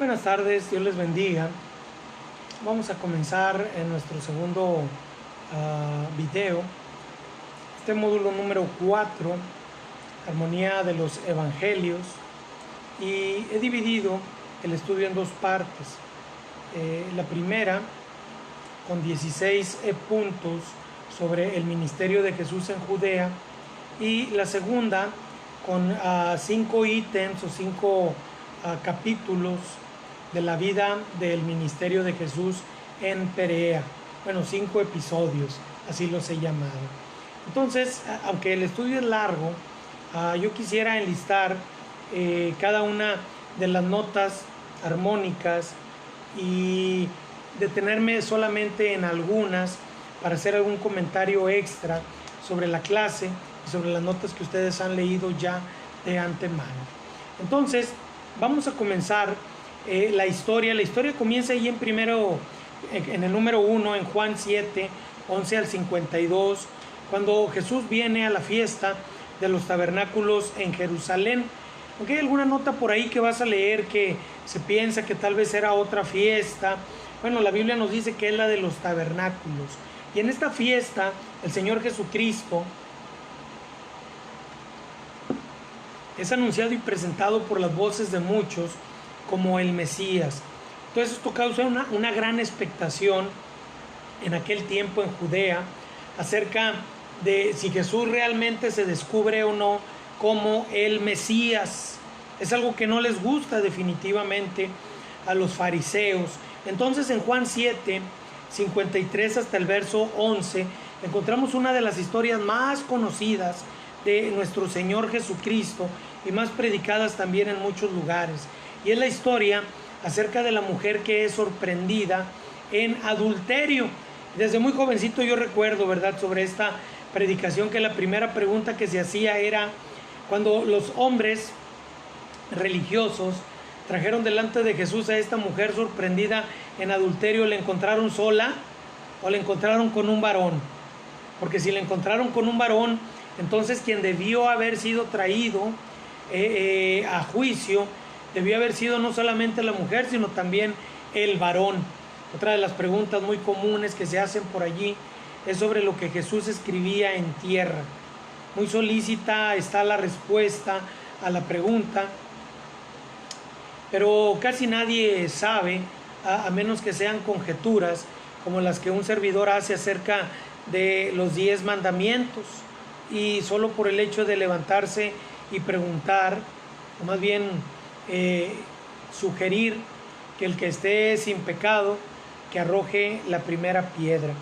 Buenas tardes, Dios les bendiga. Vamos a comenzar en nuestro segundo video, este módulo número 4, Armonía de los Evangelios, y he dividido el estudio en dos partes. La primera, con 16 puntos sobre el ministerio de Jesús en Judea, y la segunda, con 5 ítems o 5 capítulos de la vida del ministerio de Jesús en Perea. Bueno, 5 episodios, así los he llamado. Entonces, aunque el estudio es largo, yo quisiera enlistar cada una de las notas armónicas y detenerme solamente en algunas para hacer algún comentario extra sobre la clase y sobre las notas que ustedes han leído ya de antemano. Entonces, vamos a comenzar la historia. La historia comienza ahí en el número 1, en Juan 7, 11 al 52, cuando Jesús viene a la fiesta de los tabernáculos en Jerusalén. Aunque hay alguna nota por ahí que vas a leer que se piensa que tal vez era otra fiesta. Bueno, la Biblia nos dice que es la de los tabernáculos. Y en esta fiesta, el Señor Jesucristo es anunciado y presentado por las voces de muchos como el Mesías. Entonces esto causa una gran expectación en aquel tiempo en Judea acerca de si Jesús realmente se descubre o no como el Mesías. Es algo que no les gusta definitivamente a los fariseos. Entonces en Juan 7, 53 hasta el verso 11, encontramos una de las historias más conocidas de nuestro Señor Jesucristo y más predicadas también en muchos lugares. Y es la historia acerca de la mujer que es sorprendida en adulterio. Desde muy jovencito yo recuerdo, ¿verdad?, sobre esta predicación, que la primera pregunta que se hacía era cuando los hombres religiosos trajeron delante de Jesús a esta mujer sorprendida en adulterio, ¿le encontraron sola o le encontraron con un varón? Porque si le encontraron con un varón, entonces quien debió haber sido traído a juicio debió haber sido no solamente la mujer, sino también el varón. Otra de las preguntas muy comunes que se hacen por allí es sobre lo que Jesús escribía en tierra. Muy solícita está la respuesta a la pregunta, pero casi nadie sabe, a menos que sean conjeturas como las que un servidor hace acerca de los 10 mandamientos, y solo por el hecho de levantarse y preguntar, o más bien sugerir que el que esté sin pecado, que arroje la primera piedra.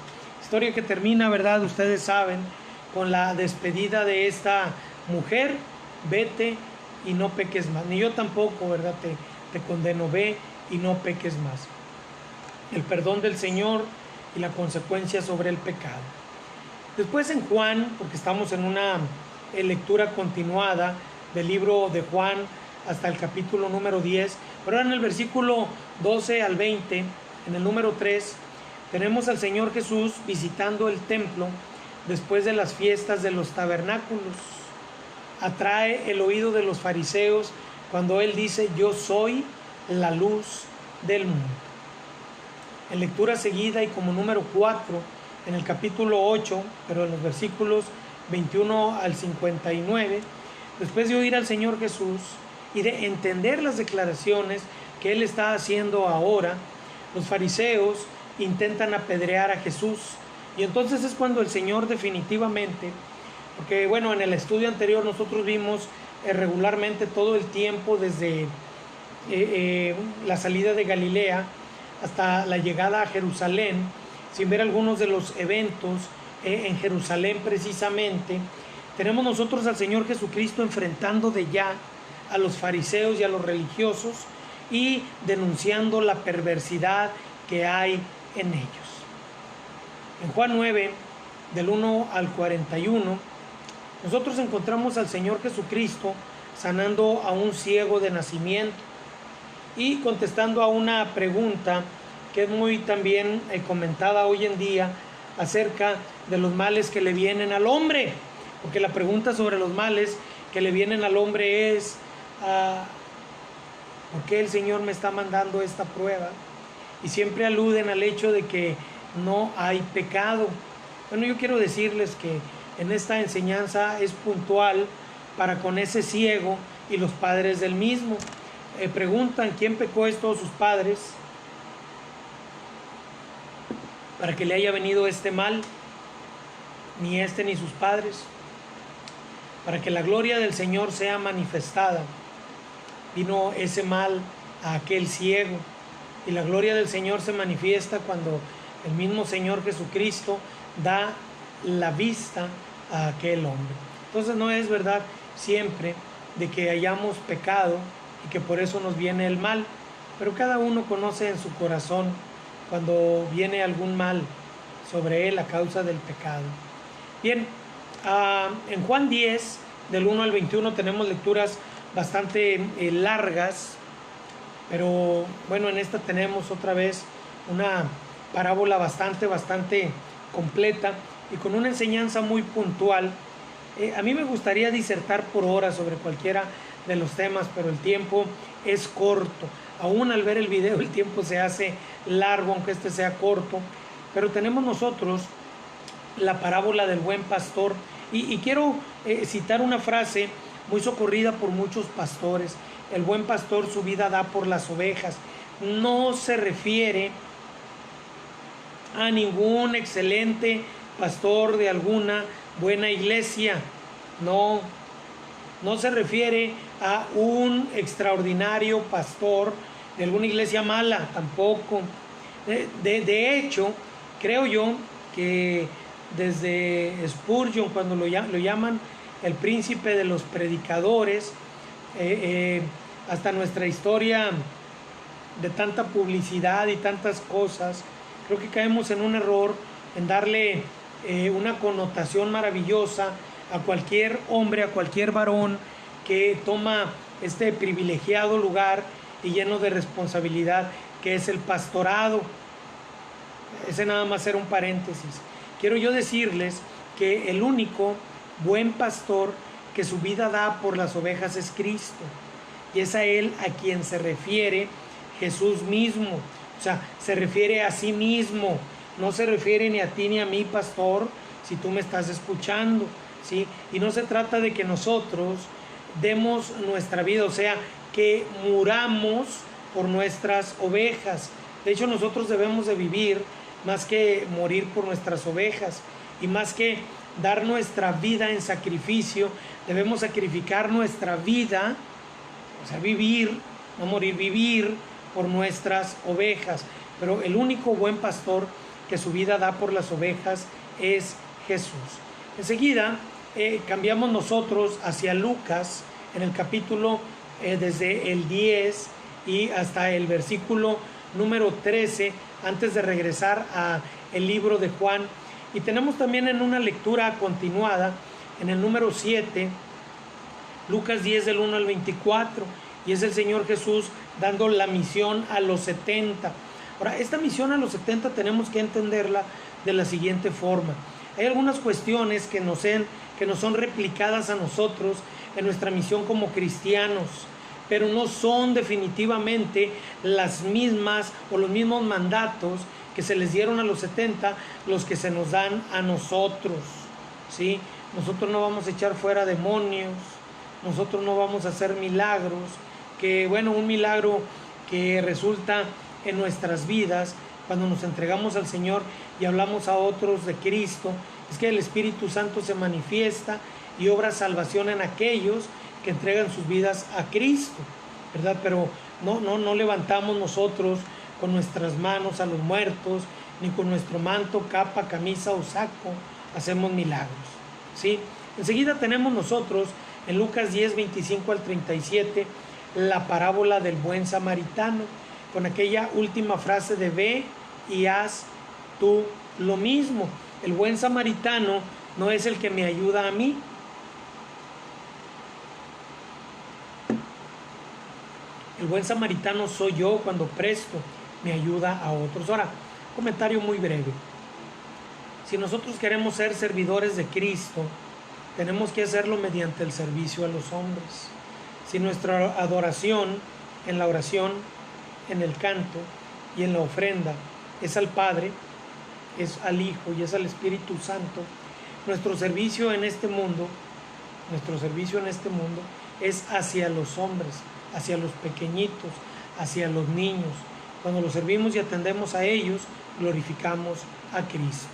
Historia que termina, ¿verdad?, ustedes saben, con la despedida de esta mujer: vete y no peques más. Ni yo tampoco, ¿verdad?, te condeno, ve y no peques más. El perdón del Señor y la consecuencia sobre el pecado. Después en Juan, porque estamos en una lectura continuada del libro de Juan hasta el capítulo número 10, pero ahora en el versículo 12 al 20, en el número 3, tenemos al Señor Jesús visitando el templo después de las fiestas de los tabernáculos. Atrae el oído de los fariseos cuando Él dice: yo soy la luz del mundo. En lectura seguida y como número 4, en el capítulo 8, pero en los versículos 21 al 59, después de oír al Señor Jesús y de entender las declaraciones que Él está haciendo ahora, los fariseos intentan apedrear a Jesús. Y entonces es cuando el Señor definitivamente, porque bueno, en el estudio anterior nosotros vimos regularmente todo el tiempo desde la salida de Galilea hasta la llegada a Jerusalén, sin ver algunos de los eventos en Jerusalén precisamente, tenemos nosotros al Señor Jesucristo enfrentando de ya a los fariseos y a los religiosos y denunciando la perversidad que hay en ellos. En Juan 9, del 1 al 41, nosotros encontramos al Señor Jesucristo sanando a un ciego de nacimiento y contestando a una pregunta que es muy también comentada hoy en día acerca de los males que le vienen al hombre, porque la pregunta sobre los males que le vienen al hombre es ¿Por qué el Señor me está mandando esta prueba? Y siempre aluden al hecho de que no hay pecado. Bueno, yo quiero decirles que en esta enseñanza es puntual para con ese ciego y los padres del mismo. Preguntan, ¿quién pecó estos sus padres para que le haya venido este mal? Ni este ni sus padres. Para que la gloria del Señor sea manifestada, vino ese mal a aquel ciego. Y la gloria del Señor se manifiesta cuando el mismo Señor Jesucristo da la vista a aquel hombre. Entonces no es verdad siempre de que hayamos pecado y que por eso nos viene el mal, pero cada uno conoce en su corazón cuando viene algún mal sobre él a causa del pecado. Bien, en Juan 10, del 1 al 21, tenemos lecturas bastante largas, pero bueno, en esta tenemos otra vez una parábola bastante completa y con una enseñanza muy puntual. A mí me gustaría disertar por horas sobre cualquiera de los temas, pero el tiempo es corto. Aún al ver el video el tiempo se hace largo, aunque este sea corto. Pero tenemos nosotros la parábola del buen pastor. Y quiero citar una frase muy socorrida por muchos pastores. El buen pastor su vida da por las ovejas. No se refiere a ningún excelente pastor de alguna buena iglesia. No se refiere a un extraordinario pastor de alguna iglesia mala, tampoco. De hecho, creo yo que desde Spurgeon, cuando lo llaman el príncipe de los predicadores, hasta nuestra historia de tanta publicidad y tantas cosas, creo que caemos en un error en darle una connotación maravillosa a cualquier hombre, a cualquier varón que toma este privilegiado lugar y lleno de responsabilidad que es el pastorado. Ese nada más era un paréntesis. Quiero yo decirles que el único buen pastor que su vida da por las ovejas es Cristo. Y es a Él a quien se refiere Jesús mismo. O sea, se refiere a sí mismo. No se refiere ni a ti ni a mí, pastor, si tú me estás escuchando, ¿sí? Y no se trata de que nosotros demos nuestra vida, o sea, que muramos por nuestras ovejas. De hecho, nosotros debemos de vivir más que morir por nuestras ovejas, y más que dar nuestra vida en sacrificio, debemos sacrificar nuestra vida, o sea, vivir, no morir, vivir por nuestras ovejas. Pero el único buen pastor que su vida da por las ovejas es Jesús. Enseguida cambiamos nosotros hacia Lucas, en el capítulo desde el 10 y hasta el versículo número 13, antes de regresar a el libro de Juan. Y tenemos también en una lectura continuada, en el número 7, Lucas 10 del 1 al 24, y es el Señor Jesús dando la misión a los 70. Ahora, esta misión a los 70 tenemos que entenderla de la siguiente forma. Hay algunas cuestiones que nos son replicadas a nosotros en nuestra misión como cristianos, pero no son definitivamente las mismas o los mismos mandatos que se les dieron a los 70 los que se nos dan a nosotros, ¿sí? Nosotros no vamos a echar fuera demonios, nosotros no vamos a hacer milagros, que bueno, un milagro que resulta en nuestras vidas cuando nos entregamos al Señor y hablamos a otros de Cristo, es que el Espíritu Santo se manifiesta y obra salvación en aquellos que entregan sus vidas a Cristo, ¿verdad? Pero no levantamos nosotros con nuestras manos a los muertos, ni con nuestro manto, capa, camisa o saco hacemos milagros, ¿sí? Enseguida tenemos nosotros en Lucas 10, 25 al 37 la parábola del buen samaritano, con aquella última frase de ve y haz tú lo mismo. El buen samaritano no es el que me ayuda a mí. El buen samaritano soy yo cuando presto mi ayuda a otros. Ahora, comentario muy breve. Si nosotros queremos ser servidores de Cristo, tenemos que hacerlo mediante el servicio a los hombres. Si nuestra adoración en la oración, en el canto y en la ofrenda es al Padre, es al Hijo y es al Espíritu Santo. Nuestro servicio en este mundo es hacia los hombres, hacia los pequeñitos, hacia los niños. Cuando los servimos y atendemos a ellos, glorificamos a Cristo.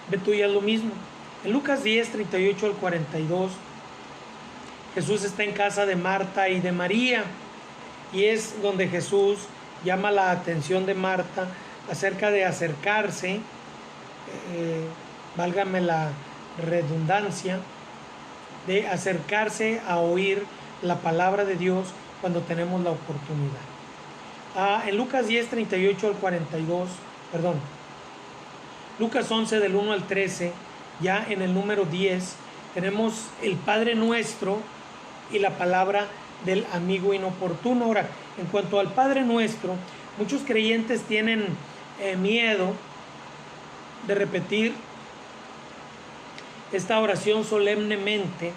Ve tú ya lo mismo. En Lucas 10, 38 al 42, Jesús está en casa de Marta y de María, y es donde Jesús llama la atención de Marta acerca de acercarse, válgame la redundancia, de acercarse a oír la palabra de Dios cuando tenemos la oportunidad. En Lucas 10, 38 al 42, Lucas 11 del 1 al 13, ya en el número 10, tenemos el Padre Nuestro y la palabra del amigo inoportuno. Ahora, en cuanto al Padre Nuestro, muchos creyentes tienen miedo de repetir esta oración solemnemente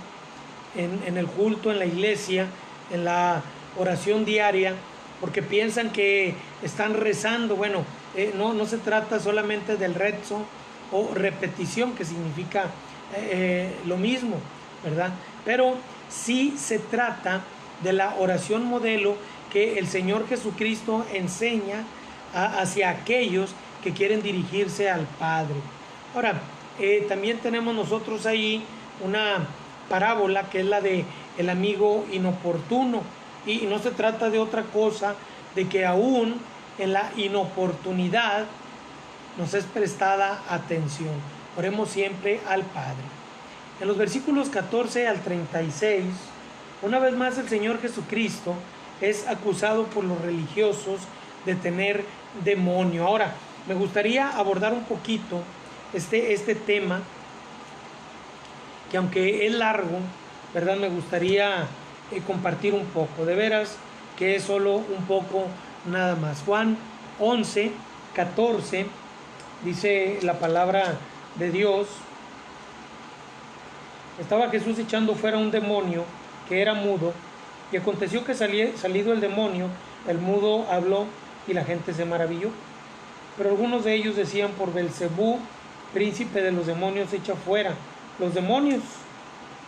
en el culto, en la iglesia, en la oración diaria, porque piensan que están rezando. Bueno, no se trata solamente del rezo o repetición, que significa lo mismo, ¿verdad? Pero sí se trata de la oración modelo que el Señor Jesucristo enseña hacia aquellos que quieren dirigirse al Padre. Ahora, también tenemos nosotros ahí una parábola que es la de el amigo inoportuno, y no se trata de otra cosa de que aún en la inoportunidad nos es prestada atención. Oremos siempre al Padre. En los versículos 14 al 36, una vez más el Señor Jesucristo es acusado por los religiosos de tener demonio. Ahora, me gustaría abordar un poquito este tema, que aunque es largo, ¿verdad? Me gustaría compartir un poco, de veras que es solo un poco nada más. Juan 11, 14, dice la palabra de Dios: estaba Jesús echando fuera un demonio que era mudo, y aconteció que salido el demonio, el mudo habló, y la gente se maravilló. Pero algunos de ellos decían: por Belcebú, príncipe de los demonios, echa fuera los demonios.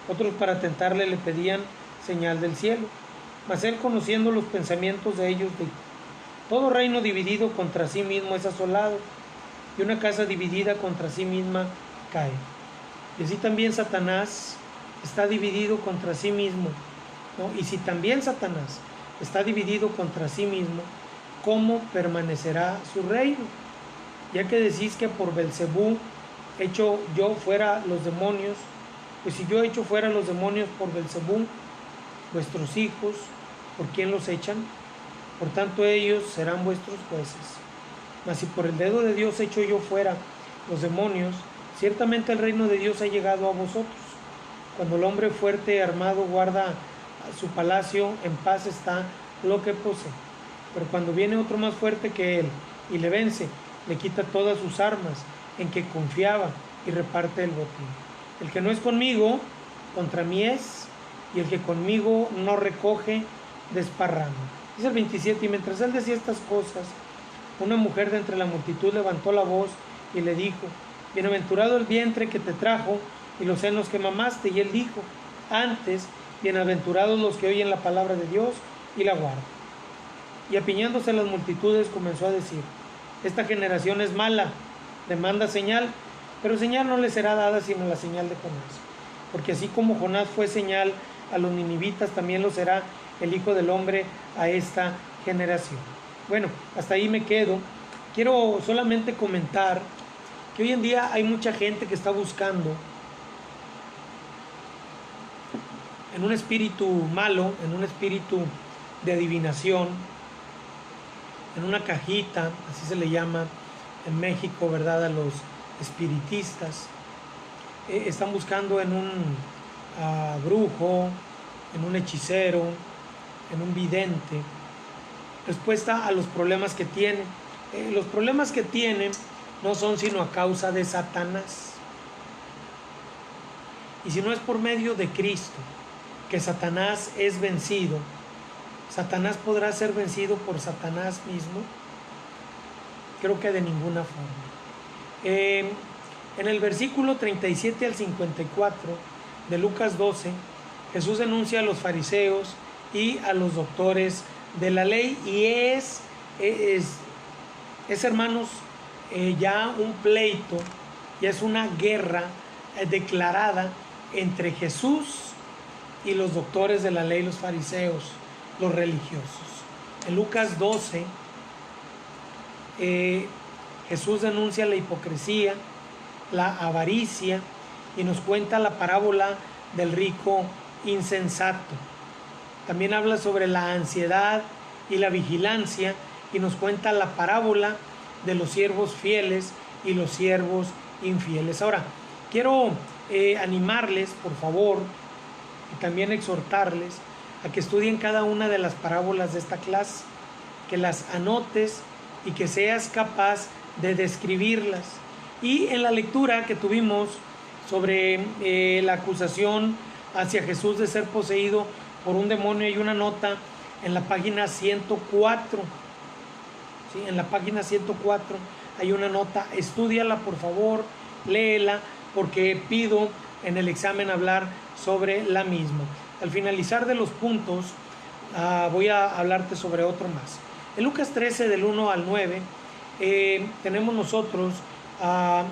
Otros, para tentarle, le pedían señal del cielo. Mas él, conociendo los pensamientos de ellos, dijo: todo reino dividido contra sí mismo es asolado, y una casa dividida contra sí misma cae. Y así también Satanás está dividido contra sí mismo, ¿no? Y si también Satanás está dividido contra sí mismo, ¿cómo permanecerá su reino? Ya que decís que por Belcebú echo yo fuera los demonios, pues si yo echo fuera los demonios por Belcebú, vuestros hijos, ¿por quién los echan? Por tanto ellos serán vuestros jueces. Mas si por el dedo de Dios echo yo fuera los demonios, ciertamente el reino de Dios ha llegado a vosotros. Cuando el hombre fuerte y armado guarda su palacio, en paz está lo que posee. Pero cuando viene otro más fuerte que él y le vence, le quita todas sus armas en que confiaba y reparte el botín. El que no es conmigo, contra mí es, y el que conmigo no recoge, desparrama. Dice el 27, y mientras él decía estas cosas, una mujer de entre la multitud levantó la voz y le dijo: bienaventurado el vientre que te trajo y los senos que mamaste. Y él dijo: antes, bienaventurados los que oyen la palabra de Dios y la guardan. Y apiñándose las multitudes comenzó a decir: esta generación es mala, demanda señal, pero señal no le será dada sino la señal de Jonás. Porque así como Jonás fue señal a los ninivitas, también lo será el Hijo del Hombre a esta generación. Bueno, hasta ahí me quedo. Quiero solamente comentar que hoy en día hay mucha gente que está buscando en un espíritu malo, en un espíritu de adivinación, en una cajita, así se le llama en México, ¿verdad?, a los espiritistas. Están buscando en un brujo, en un hechicero, en un vidente, respuesta a los problemas que tienen. Los problemas que tienen no son sino a causa de Satanás. Y si no es por medio de Cristo que Satanás es vencido, ¿Satanás podrá ser vencido por Satanás mismo? Creo que de ninguna forma. En el versículo 37 al 54 de Lucas 12, Jesús denuncia a los fariseos y a los doctores de la ley, y es hermanos, ya un pleito, ya es una guerra declarada entre Jesús y los doctores de la ley, los fariseos, los religiosos. En Lucas 12, Jesús denuncia la hipocresía, la avaricia, y nos cuenta la parábola del rico insensato. También habla sobre la ansiedad y la vigilancia, y nos cuenta la parábola de los siervos fieles y los siervos infieles. Ahora, quiero animarles, por favor, y también exhortarles a que estudien cada una de las parábolas de esta clase, que las anotes y que seas capaz de describirlas. Y en la lectura que tuvimos sobre la acusación hacia Jesús de ser poseído por un demonio, hay una nota en la página 104. ¿Sí? En la página 104 hay una nota, estúdiala por favor, léela, porque pido en el examen hablar sobre la misma. Al finalizar de los puntos, voy a hablarte sobre otro más. En Lucas 13, del 1 al 9, tenemos nosotros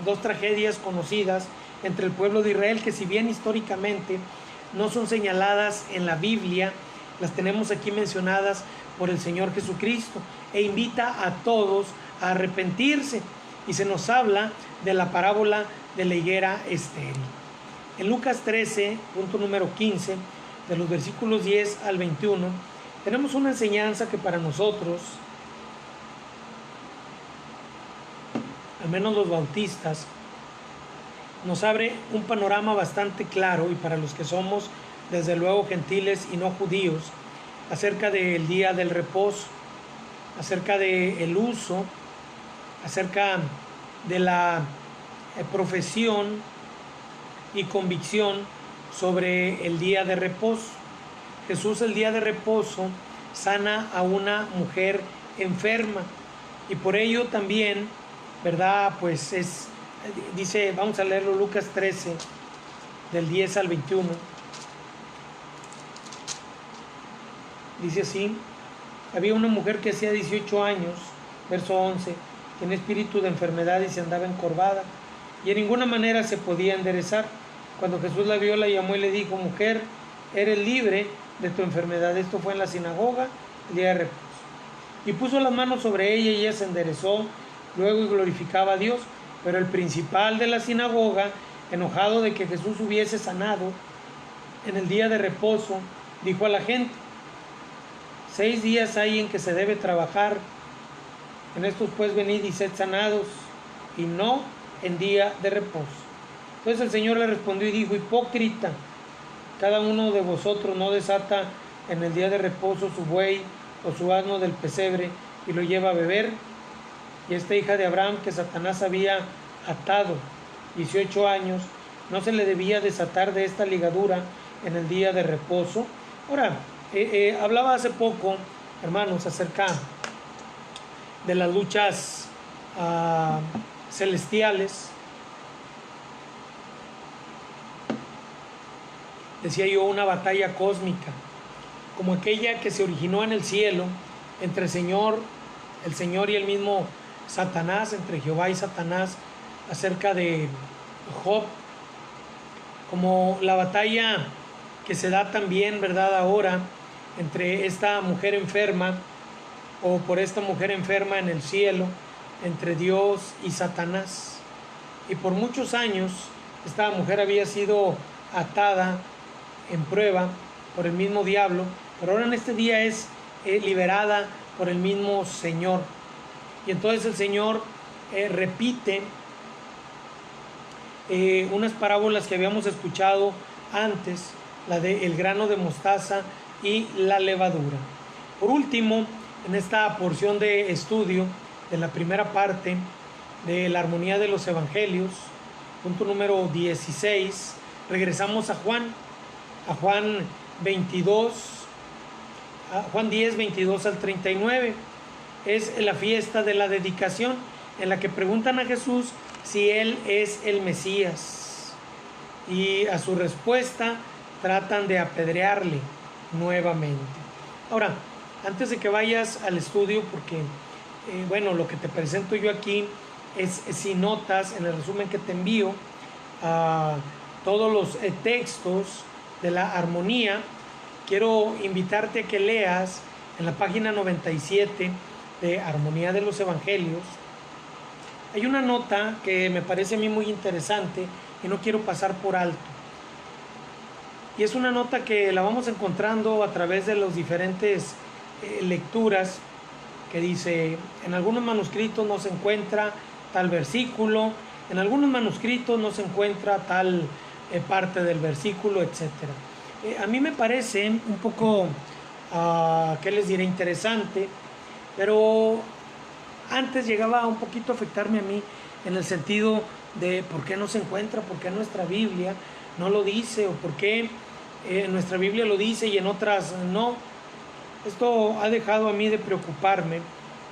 dos tragedias conocidas entre el pueblo de Israel, que si bien históricamente no son señaladas en la Biblia, las tenemos aquí mencionadas por el Señor Jesucristo, e invita a todos a arrepentirse, y se nos habla de la parábola de la higuera estéril. En Lucas 13, punto número 15, de los versículos 10 al 21, tenemos una enseñanza que para nosotros, al menos los bautistas, nos abre un panorama bastante claro, y para los que somos desde luego gentiles y no judíos, acerca del día del reposo, acerca del uso, acerca de la profesión y convicción sobre el día de reposo. Jesús, el día de reposo, sana a una mujer enferma, y por ello también, ¿verdad? Pues dice, vamos a leerlo, Lucas 13, del 10 al 21. Dice así: había una mujer que hacía 18 años, verso 11, tenía espíritu de enfermedad y se andaba encorvada, y en ninguna manera se podía enderezar. Cuando Jesús la vio, la llamó y le dijo: mujer, eres libre de tu enfermedad. Esto fue en la sinagoga el día de reposo. Y puso las manos sobre ella, y ella se enderezó luego y glorificaba a Dios. Pero el principal de la sinagoga, enojado de que Jesús hubiese sanado en el día de reposo, dijo a la gente: 6 días hay en que se debe trabajar, en estos pues venid y sed sanados, y no en día de reposo. Entonces el Señor le respondió y dijo: hipócrita, cada uno de vosotros no desata en el día de reposo su buey o su asno del pesebre y lo lleva a beber. Y esta hija de Abraham, que Satanás había atado 18 años, ¿no se le debía desatar de esta ligadura en el día de reposo? Ahora, hablaba hace poco, hermanos, acerca de las luchas celestiales. Decía yo, una batalla cósmica, como aquella que se originó en el cielo entre el Señor y el mismo Satanás, entre Jehová y Satanás, acerca de Job, como la batalla que se da también, ¿verdad?, ahora entre esta mujer enferma, o por esta mujer enferma en el cielo, entre Dios y Satanás. Y por muchos años esta mujer había sido atada en prueba por el mismo diablo, pero ahora en este día es liberada por el mismo Señor. Y entonces el Señor repite unas parábolas que habíamos escuchado antes, la de el grano de mostaza y la levadura. Por último, en esta porción de estudio de la primera parte de la armonía de los evangelios, punto número 16, regresamos a Juan 22, Juan 10, 22 al 39. Es la fiesta de la dedicación, en la que preguntan a Jesús si Él es el Mesías. Y a su respuesta tratan de apedrearle nuevamente. Ahora, antes de que vayas al estudio, porque bueno, lo que te presento yo aquí es sin notas, en el resumen que te envío, todos los textos de la armonía. Quiero invitarte a que leas en la página 97 de Armonía de los Evangelios. Hay una nota que me parece a mí muy interesante y no quiero pasar por alto. Y es una nota que la vamos encontrando a través de las diferentes lecturas, que dice: en algunos manuscritos no se encuentra tal versículo, en algunos manuscritos no se encuentra tal parte del versículo, etc. A mí me parece un poco, ¿qué les diré?, interesante, pero antes llegaba un poquito a afectarme a mí, en el sentido de por qué no se encuentra, por qué nuestra Biblia no lo dice, o por qué nuestra Biblia lo dice y en otras no. Esto ha dejado a mí de preocuparme,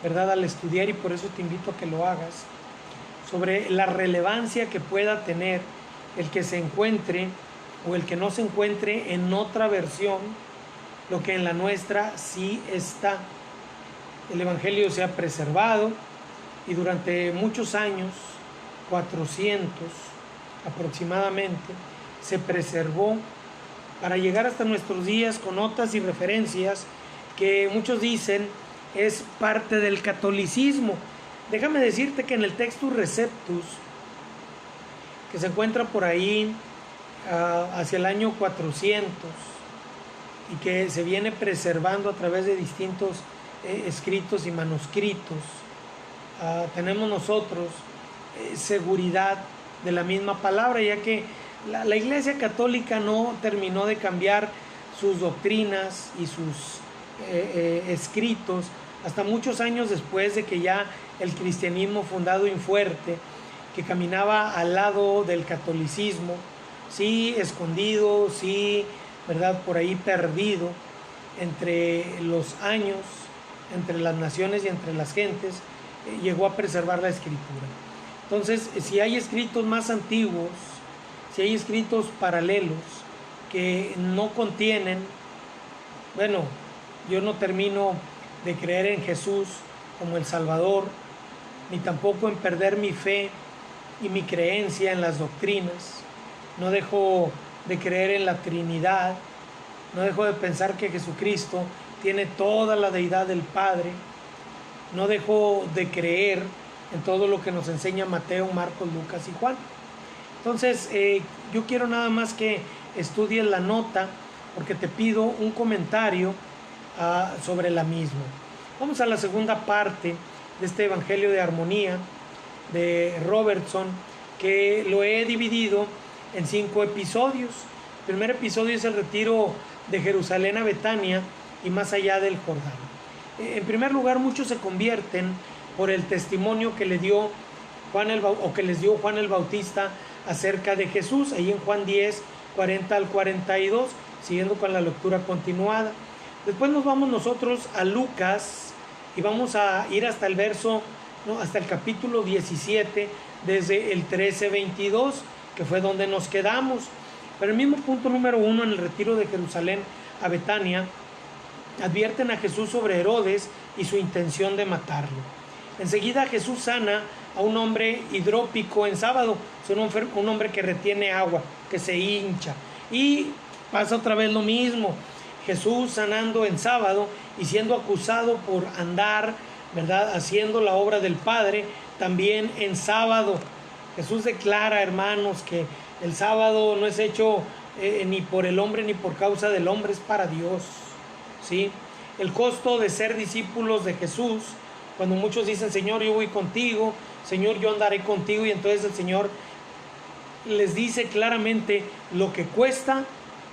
¿verdad?, al estudiar, y por eso te invito a que lo hagas, sobre la relevancia que pueda tener el que se encuentre o el que no se encuentre en otra versión lo que en la nuestra sí está. El Evangelio se ha preservado y durante muchos años, 400 aproximadamente, se preservó para llegar hasta nuestros días con notas y referencias que muchos dicen es parte del catolicismo. Déjame decirte que en el Textus Receptus, que se encuentra por ahí hacia el año 400 y que se viene preservando a través de distintos escritos y manuscritos, tenemos nosotros seguridad de la misma palabra, ya que la Iglesia Católica no terminó de cambiar sus doctrinas y sus escritos hasta muchos años después de que ya el cristianismo fundado y fuerte, que caminaba al lado del catolicismo, sí escondido, sí, ¿verdad?, por ahí perdido entre los años, entre las naciones y entre las gentes, llegó a preservar la escritura. Entonces, si hay escritos más antiguos, si hay escritos paralelos que no contienen, bueno, yo no termino de creer en Jesús como el Salvador, ni tampoco en perder mi fe y mi creencia en las doctrinas. No dejo de creer en la Trinidad, no dejo de pensar que Jesucristo tiene toda la deidad del Padre, no dejo de creer en todo lo que nos enseña Mateo, Marcos, Lucas y Juan. Entonces, yo quiero nada más que estudies la nota, porque te pido un comentario sobre la misma. Vamos a la segunda parte de este Evangelio de Armonía de Robertson, que lo he dividido en 5 episodios. El primer episodio es el retiro de Jerusalén a Betania y más allá del Jordán. En primer lugar, muchos se convierten por el testimonio que le dio que les dio Juan el Bautista acerca de Jesús, ahí en Juan 10, 40 al 42, siguiendo con la lectura continuada. Después nos vamos nosotros a Lucas y vamos a ir hasta hasta el capítulo 17, desde el 13-22, que fue donde nos quedamos. Pero el mismo punto número 1, en el retiro de Jerusalén a Betania, advierten a Jesús sobre Herodes y su intención de matarlo. Enseguida Jesús sana a un hombre hidrópico en sábado, un hombre que retiene agua, que se hincha. Y pasa otra vez lo mismo, Jesús sanando en sábado y siendo acusado por andar, ¿verdad?, haciendo la obra del Padre también en sábado. Jesús declara, hermanos, que el sábado no es hecho ni por el hombre ni por causa del hombre, es para Dios, ¿sí? El costo de ser discípulos de Jesús, cuando muchos dicen: Señor, yo voy contigo, Señor, yo andaré contigo, y entonces el Señor les dice claramente lo que cuesta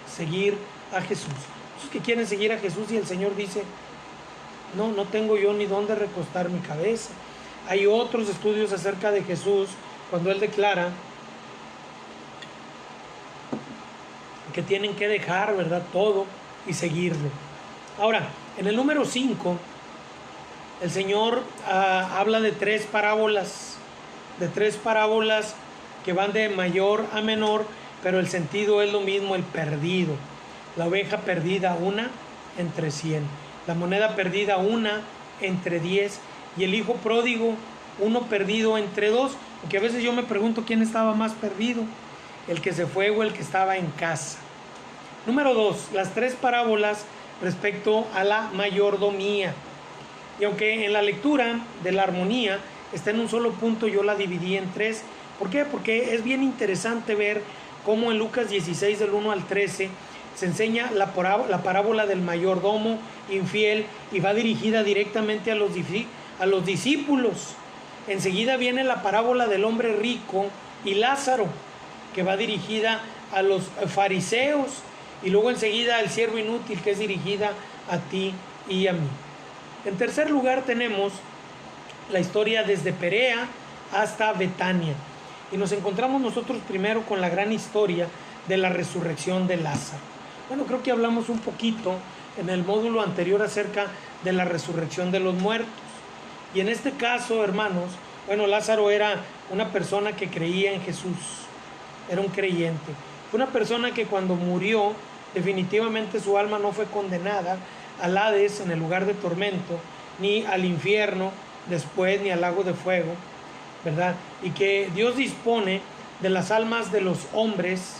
seguir a Jesús. Esos que quieren seguir a Jesús, y el Señor dice: no tengo yo ni dónde recostar mi cabeza. Hay otros estudios acerca de Jesús cuando Él declara que tienen que dejar, ¿verdad?, todo y seguirlo. Ahora, En el número 5, el Señor habla de tres parábolas que van de mayor a menor, pero el sentido es lo mismo, el perdido. La oveja perdida, una entre 100. La moneda perdida, una entre 10. Y el hijo pródigo, uno perdido entre 2. Porque a veces yo me pregunto quién estaba más perdido, el que se fue o el que estaba en casa. Número 2, las tres parábolas respecto a la mayordomía. Y aunque en la lectura de la armonía está en un solo punto, yo la dividí en 3. ¿Por qué? Porque es bien interesante ver cómo en Lucas 16 del 1 al 13 se enseña la parábola del mayordomo infiel y va dirigida directamente a los discípulos. Enseguida viene la parábola del hombre rico y Lázaro, que va dirigida a los fariseos, y luego enseguida el siervo inútil, que es dirigida a ti y a mí. En tercer lugar tenemos la historia desde Perea hasta Betania, y nos encontramos nosotros primero con la gran historia de la resurrección de Lázaro. Bueno, creo que hablamos un poquito en el módulo anterior acerca de la resurrección de los muertos. Y en este caso, hermanos, bueno, Lázaro era una persona que creía en Jesús, era un creyente. Fue una persona que cuando murió, definitivamente su alma no fue condenada al Hades, en el lugar de tormento, ni al infierno después, ni al lago de fuego, ¿verdad? Y que Dios dispone de las almas de los hombres,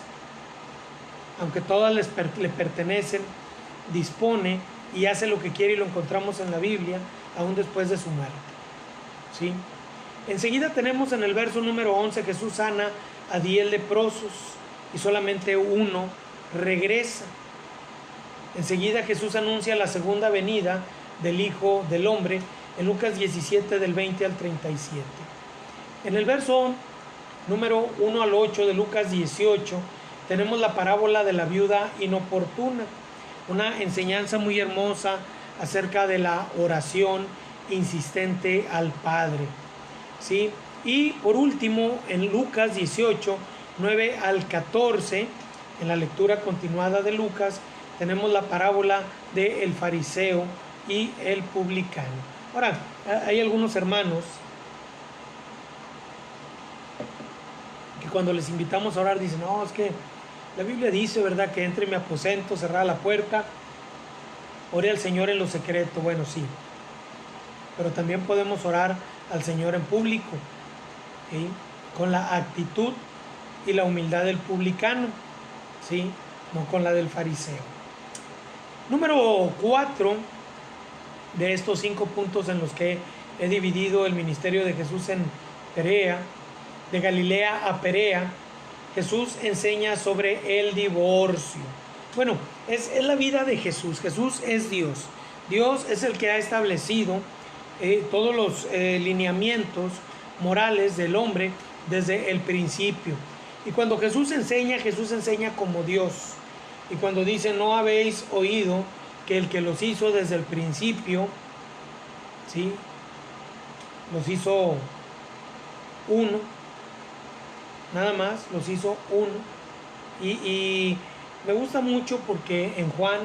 aunque todas le pertenecen, dispone y hace lo que quiere, y lo encontramos en la Biblia, aún después de su muerte, ¿sí? Enseguida tenemos en el verso número 11, Jesús sana a 10 leprosos y solamente uno regresa. Enseguida Jesús anuncia la segunda venida del Hijo del Hombre en Lucas 17 del 20 al 37. En el verso número 1 al 8 de Lucas 18 tenemos la parábola de la viuda inoportuna, una enseñanza muy hermosa acerca de la oración insistente al Padre, ¿sí? Y por último, en Lucas 18, 9 al 14, en la lectura continuada de Lucas, tenemos la parábola del fariseo y el publicano. Ahora, hay algunos hermanos que cuando les invitamos a orar dicen, no, es que la Biblia dice, ¿verdad?, que entre en mi aposento, cerrada la puerta, ore al Señor en lo secreto. Bueno, sí, pero también podemos orar al Señor en público, ¿sí?, con la actitud y la humildad del publicano, ¿sí?, no con la del fariseo. Número 4 de estos 5 puntos en los que he dividido el ministerio de Jesús en Perea, de Galilea a Perea, Jesús enseña sobre el divorcio. Bueno, es la vida de Jesús. Jesús es Dios. Dios es el que ha establecido todos los lineamientos morales del hombre desde el principio. Y cuando Jesús enseña como Dios. Y cuando dice, no habéis oído que el que los hizo desde el principio, ¿sí?, los hizo uno, nada más, los hizo uno. Y me gusta mucho porque en Juan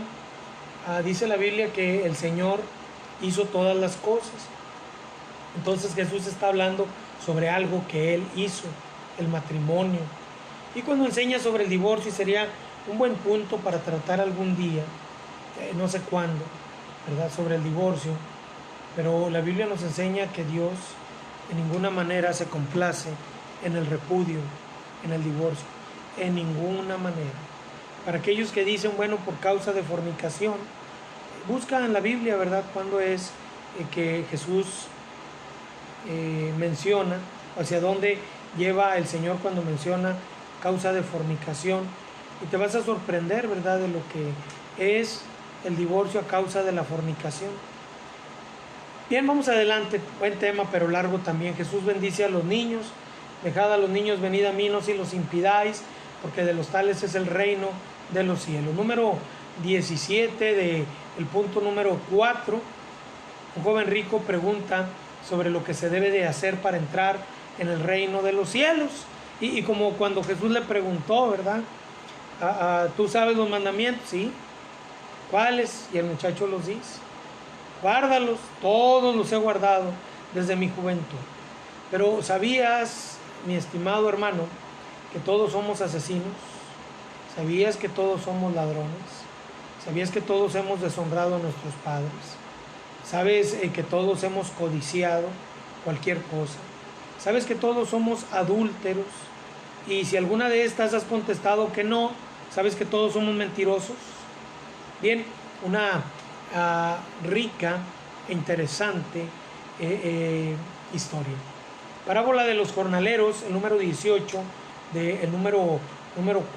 dice la Biblia que el Señor hizo todas las cosas. Entonces Jesús está hablando sobre algo que Él hizo, el matrimonio. Y cuando enseña sobre el divorcio, sería un buen punto para tratar algún día, no sé cuándo, ¿verdad?, sobre el divorcio. Pero la Biblia nos enseña que Dios en ninguna manera se complace en el repudio, en el divorcio, en ninguna manera. Para aquellos que dicen, bueno, por causa de fornicación, busca en la Biblia, ¿verdad?, cuándo es que Jesús menciona, hacia dónde lleva el Señor cuando menciona causa de fornicación, y te vas a sorprender, ¿verdad?, de lo que es el divorcio a causa de la fornicación. Bien, vamos adelante, buen tema, pero largo también. Jesús bendice a los niños. Dejad a los niños, venid a mí, no si los impidáis, porque de los tales es el reino de los cielos. Número 17 del punto número 4. Un joven rico pregunta sobre lo que se debe de hacer para entrar en el reino de los cielos. Y como cuando Jesús le preguntó, ¿verdad?, ¿tú sabes los mandamientos? Sí. ¿Cuáles? Y el muchacho los dice. Guárdalos, todos los he guardado desde mi juventud. Pero ¿sabías, mi estimado hermano, que todos somos asesinos? ¿Sabías que todos somos ladrones? ¿Sabías que todos hemos deshonrado a nuestros padres? ¿Sabes que todos hemos codiciado cualquier cosa? ¿Sabes que todos somos adúlteros? Y si alguna de estas has contestado que no, ¿sabes que todos somos mentirosos? Bien, una rica e interesante historia. Parábola de los jornaleros, el número 18, el número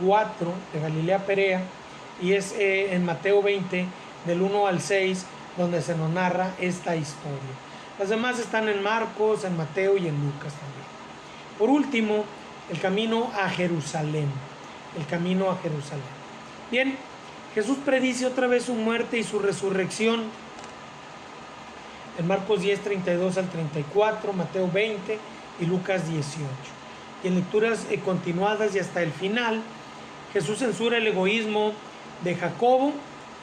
4 de Galilea Perea, y es en Mateo 20, del 1 al 6, donde se nos narra esta historia. Las demás están en Marcos, en Mateo y en Lucas también. Por último, el camino a Jerusalén. El camino a Jerusalén. Bien, Jesús predice otra vez su muerte y su resurrección en Marcos 10, 32 al 34, Mateo 20 y Lucas 18. Y en lecturas continuadas y hasta el final, Jesús censura el egoísmo de Jacobo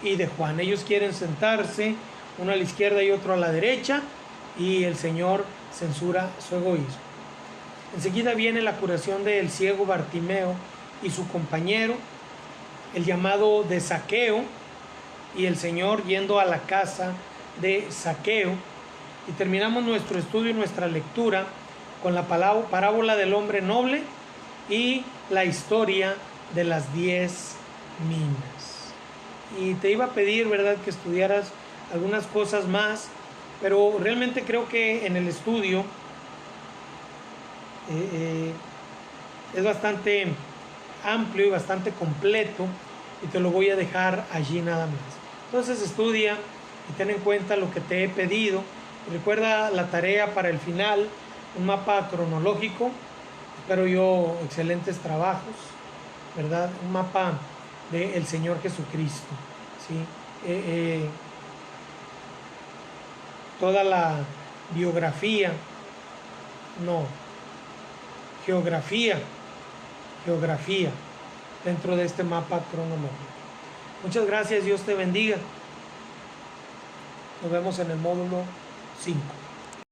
y de Juan. Ellos quieren sentarse, uno a la izquierda y otro a la derecha, y el Señor censura su egoísmo. Enseguida viene la curación del ciego Bartimeo y su compañero, el llamado de Zaqueo, y el Señor yendo a la casa de Zaqueo. Y terminamos nuestro estudio y nuestra lectura con la parábola del hombre noble y la historia de las 10 minas. Y te iba a pedir, ¿verdad?, que estudiaras algunas cosas más, pero realmente creo que en el estudio es bastante amplio y bastante completo, y te lo voy a dejar allí nada más. Entonces estudia y ten en cuenta lo que te he pedido. Recuerda la tarea para el final, un mapa cronológico, espero yo excelentes trabajos, ¿verdad? Un mapa del Señor Jesucristo, ¿sí? Toda la biografía, no, geografía dentro de este mapa cronológico. Muchas gracias, Dios te bendiga. Nos vemos en el módulo 5.